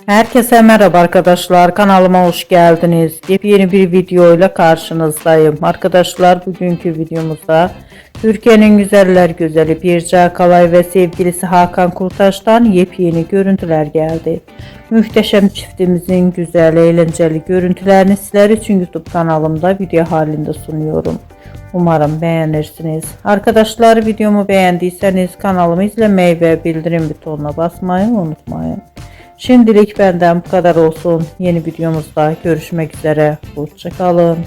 Herkese merhaba arkadaşlar, kanalıma hoş geldiniz. Yepyeni bir video ile karşınızdayım. Arkadaşlar, bugünkü videomuzda Türkiye'nin güzeller güzeli Birce Akalay ve sevgilisi Hakan Kurtaş'tan yepyeni görüntüler geldi. Muhteşem çiftimizin güzel, eğlenceli görüntülerini sizler için YouTube kanalımda video halinde sunuyorum. Umarım beğenirsiniz. Arkadaşlar, videomu beğendiyseniz kanalımı izlemeyi ve bildirim butonuna basmayı unutmayın. Şimdilik benden bu kadar olsun. Yeni videomuzda görüşmek üzere. Hoşça kalın.